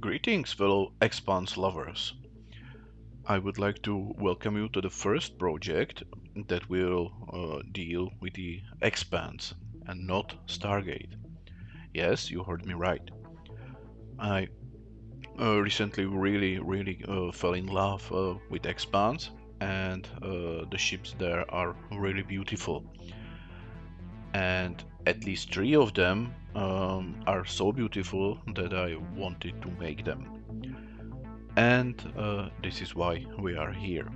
Greetings, fellow Expanse lovers. I would like to welcome you to the first project that will deal with the Expanse and not Stargate. Yes, you heard me right. I recently really fell in love with Expanse, and the ships there are really beautiful. And at least three of them are so beautiful that I wanted to make them. And this is why we are here.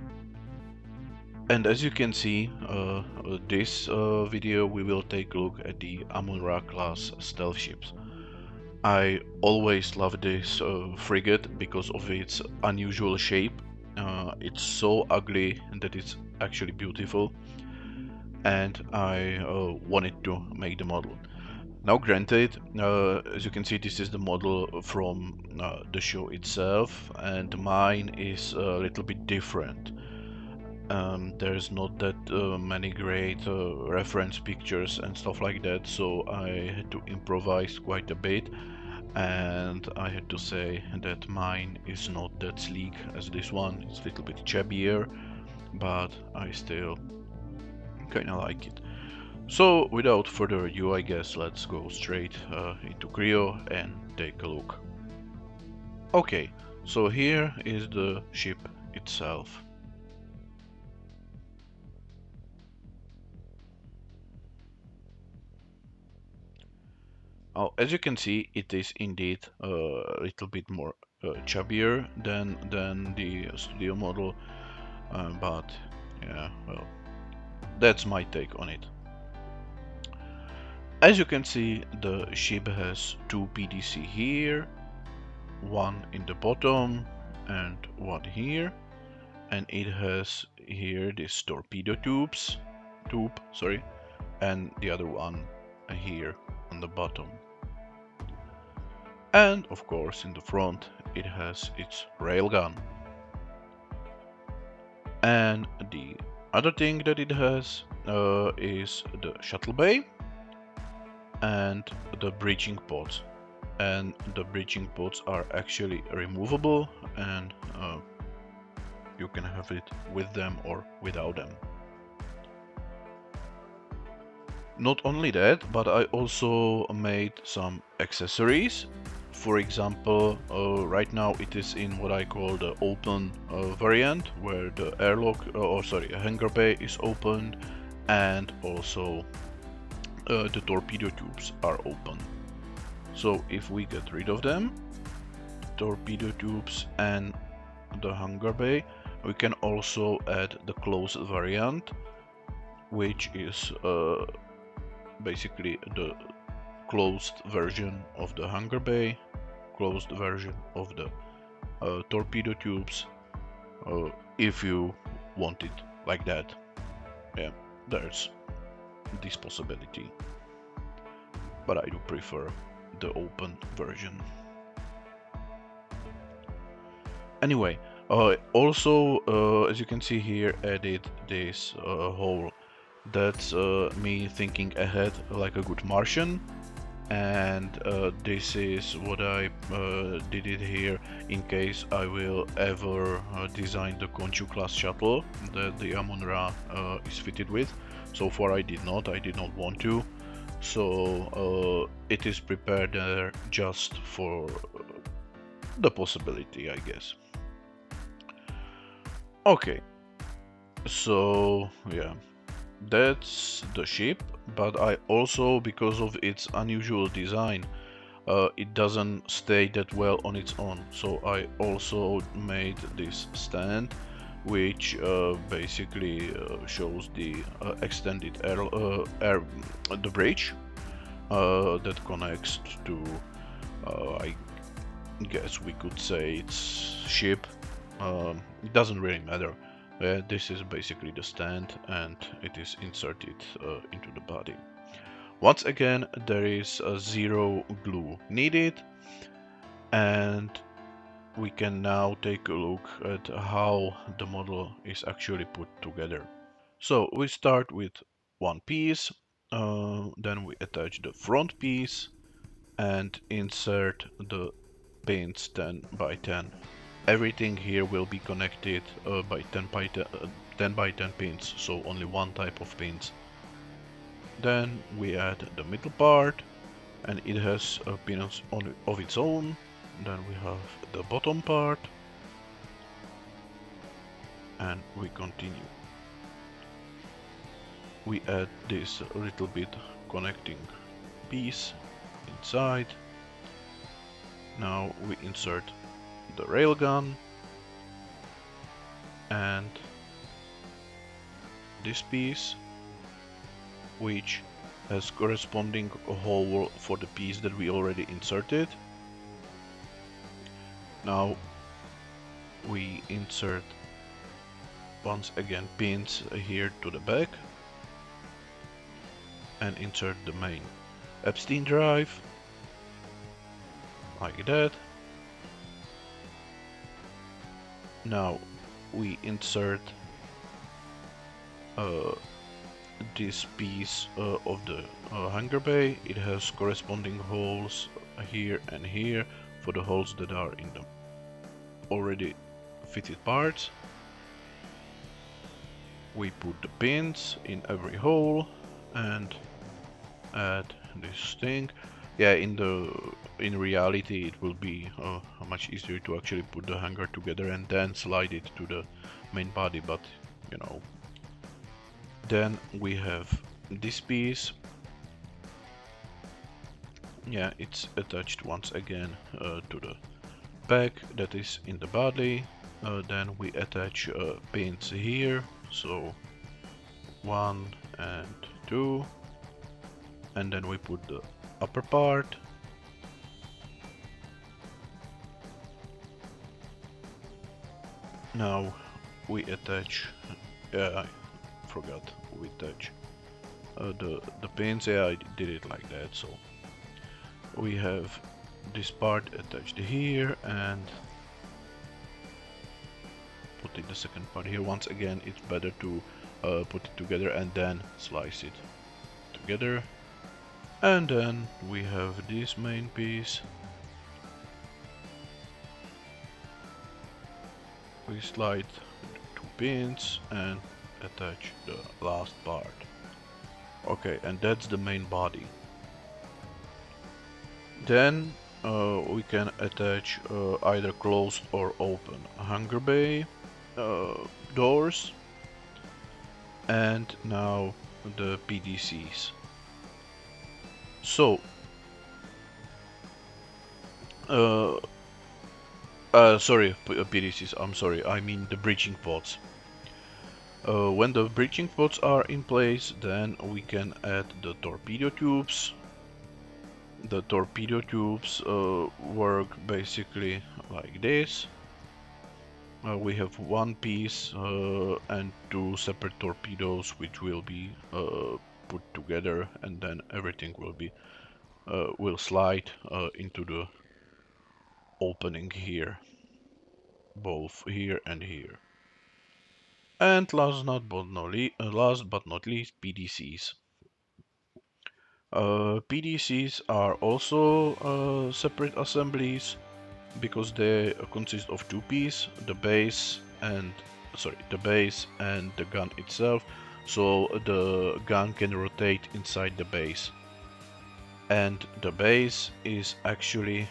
And as you can see, this video we will take a look at the Amunra class stealth ships. I always love this frigate because of its unusual shape. It's so ugly that it's actually beautiful, and I wanted to make the model. Now granted, as you can see, this is the model from the show itself, and mine is a little bit different. There's not that many great reference pictures and stuff like that, so I had to improvise quite a bit, and I had to say that mine is not that sleek as this one. It's a little bit chubbier, but I still kinda like it. So without further ado, I guess let's go straight into Creo and take a look. Okay, so here is the ship itself. As you can see, it is indeed a little bit more chubbier than the studio model, but yeah, well, that's my take on it. As you can see, the ship has two PDC here, one in the bottom and one here, and it has here this torpedo tube, sorry, and the other one here on the bottom. And of course in the front it has its railgun. And the other thing that it has is the shuttle bay and the bridging pods. And the bridging pods are actually removable, and you can have it with them or without them. Not only that, but I also made some accessories. For example, right now it is in what I call the open variant, where the airlock, hangar bay is opened, and also the torpedo tubes are open. So if we get rid of them, torpedo tubes and the hangar bay, we can also add the closed variant, which is basically the closed version of the hangar bay, closed version of the torpedo tubes, if you want it like that. Yeah, there's this possibility, but I do prefer the open version. Anyway, also as you can see here, added this hole. That's me thinking ahead like a good Martian, and this is what I did it here in case I will ever design the Conchu class shuttle that the Amunra is fitted with. So far I did not want to, so it is prepared there just for the possibility, I guess. Okay, so yeah, that's the ship, but I also, because of its unusual design, it doesn't stay that well on its own. So I also made this stand, which basically shows the extended the bridge that connects to, I guess we could say, its ship. It doesn't really matter. This is basically the stand, and it is inserted into the body. Once again, there is a zero glue needed, and we can now take a look at how the model is actually put together. So we start with one piece, then we attach the front piece and insert the pins 10 by 10. Everything here will be connected by 10 by 10 by 10 pins, so only one type of pins. Then we add the middle part, and it has pins of its own. Then we have the bottom part, and we continue. We add this little bit connecting piece inside. Now we insert the railgun and this piece, which has corresponding hole for the piece that we already inserted. Now we insert once again pins here to the back and insert the main Epstein drive like that. Now we insert this piece of the hangar bay. It has corresponding holes here and here for the holes that are in the already fitted parts. We put the pins in every hole and add this thing. Yeah, in reality it will be much easier to actually put the hangar together and then slide it to the main body, but you know. Then we have this piece. Yeah, it's attached once again to the back that is in the body. Then we attach pins here, so 1 and 2, and then we put the upper part. Now we attach, I forgot, we attach the pins. Yeah, I did it like that. So we have this part attached here and putting the second part here. Once again, it's better to put it together and then slice it together. And then we have this main piece. We slide 2 pins and attach the last part. Okay, and that's the main body. Then we can attach either closed or open hangar bay doors, and now the PDCs. So sorry, PDCs, I'm sorry, I mean the breaching pods. When the breaching pods are in place, then we can add the torpedo tubes. The torpedo tubes work basically like this. We have one piece and 2 separate torpedoes which will be put together, and then everything will slide into the opening here, both here and here. And last but not least, PDCs. PDCs are also separate assemblies because they consist of 2 pieces, the base and the gun itself, so the gun can rotate inside the base. And the base is actually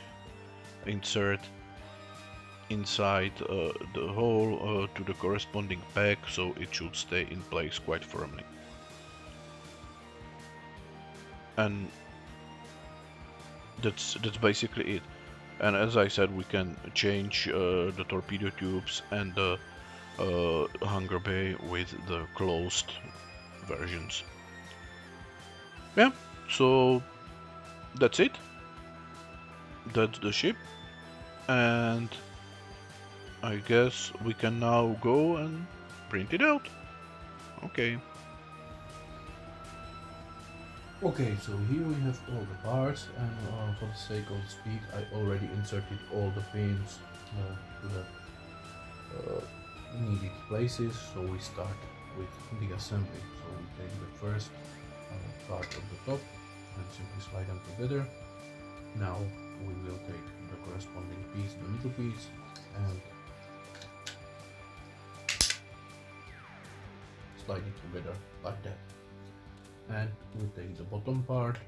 insert inside the hole to the corresponding peg, so it should stay in place quite firmly. And that's basically it. And as I said, we can change the torpedo tubes and the hangar bay with the closed versions. Yeah, so that's it. That's the ship, and I guess we can now go and print it out. Okay. Okay, so here we have all the parts, and for the sake of speed, I already inserted all the pins to the needed places. So we start with the assembly. So we take the first part of the top and simply slide them together. Now we will take the corresponding piece, the middle piece, and slide it together like that. And we take the bottom part,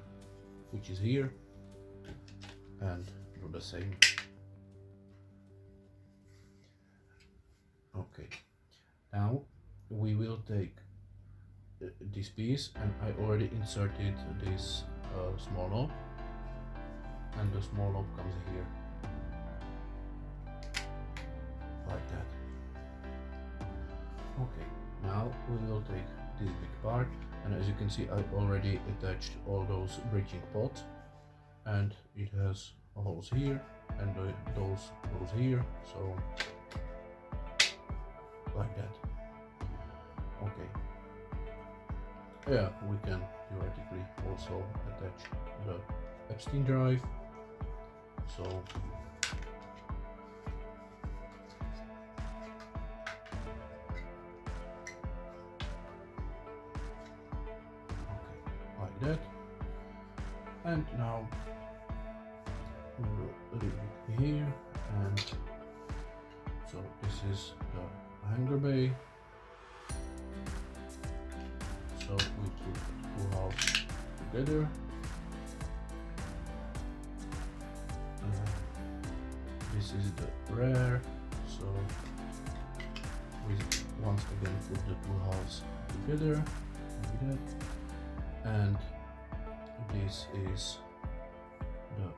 which is here, and do the same. Okay, now we will take this piece, and I already inserted this small knob, and the small knob comes here like that. Okay, now we will take this big part, and as you can see I already attached all those bridging pots, and it has holes here and those holes here, so like that. Okay, yeah, we can theoretically also attach the Epstein drive, so like that. And now we will leave it here, and so this is the hanger bay. So we put two halves together. This is the rear, so we once again put the two halves together like that, and this is the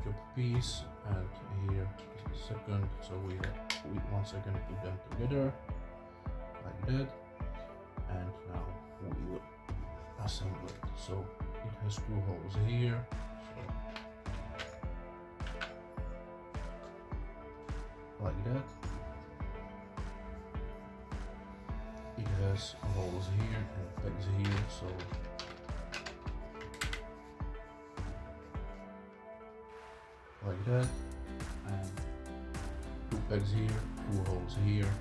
top piece, and here is the second, so we once again put them together like that, and now we will assemble it. So it has two holes here, so like that. It has holes here and pegs here, so like that, and two pegs here, two holes here,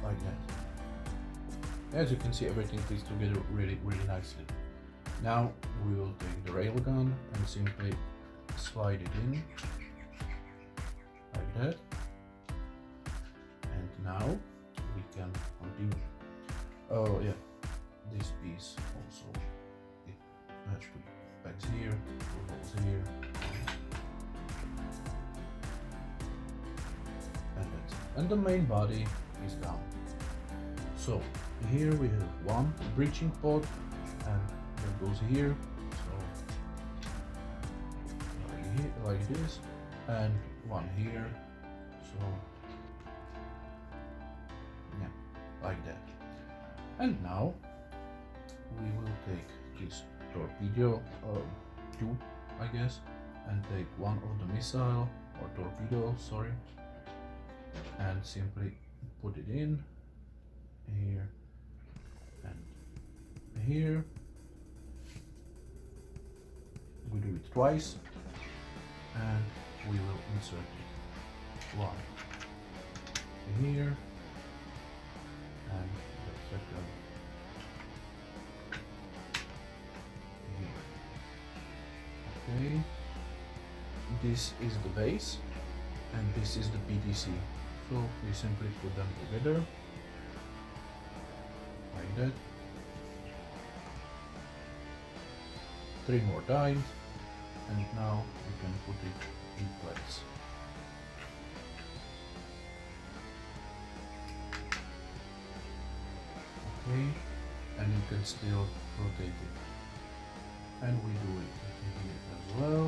like that. As you can see, everything fits together really nicely. Now we will take the railgun and simply slide it in like that, and now we can continue. Oh yeah, this piece also, it has two pegs here, two holes here, and that's it. And the main body is down. So here we have one breaching pod, and that goes here, so like this, and one here, so yeah, like that. And now we will take this torpedo tube, I guess, and take one of the missile or torpedo, sorry, and simply put it in here and here. We do it twice, and we will insert it one here and the second here. Okay, this is the base and this is the PTC, so we simply put them together like that 3 more times, and now we can put it in place. Okay, and you can still rotate it, and we do it here as well.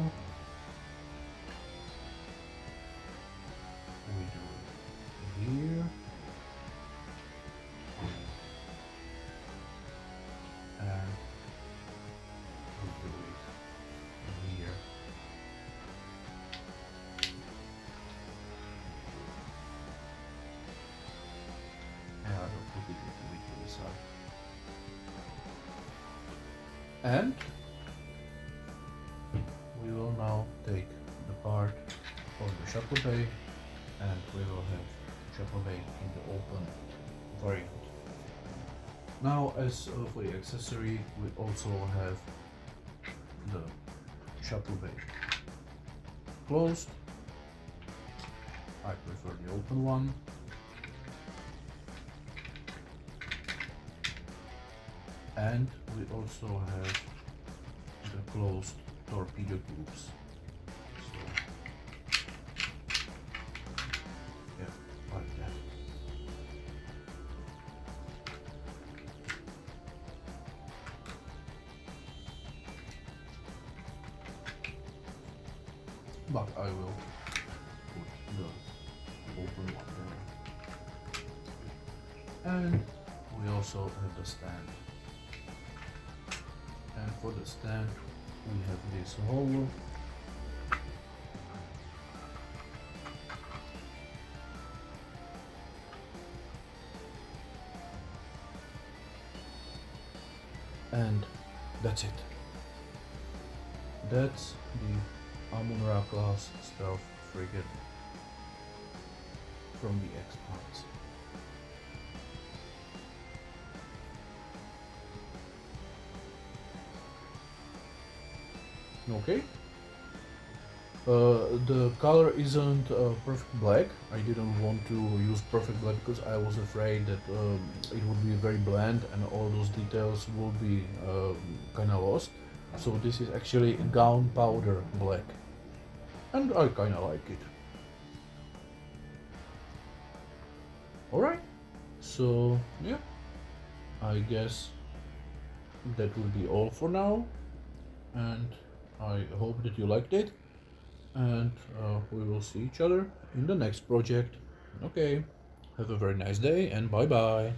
We do it here, and we do it here. And I will put it a bit to the side. And we will now take the part of the shuttle bay, and we will have chapel bay in the open variant. Now, as for the accessory, we also have the chapel bay closed. I prefer the open one. And we also have the closed torpedo tubes. So, yeah, like that. But I will put the open one there. And we also have the stand. And for the stand, we have this hole. And that's it. That's the Amunra class stealth frigate from the Expanse. Okay. The color isn't perfect black. I didn't want to use perfect black because I was afraid that it would be very bland and all those details would be kind of lost. So this is actually gunpowder black, and I kind of like it. Alright, so yeah, I guess that will be all for now, and I hope that you liked it, and we will see each other in the next project. Okay, have a very nice day and bye bye.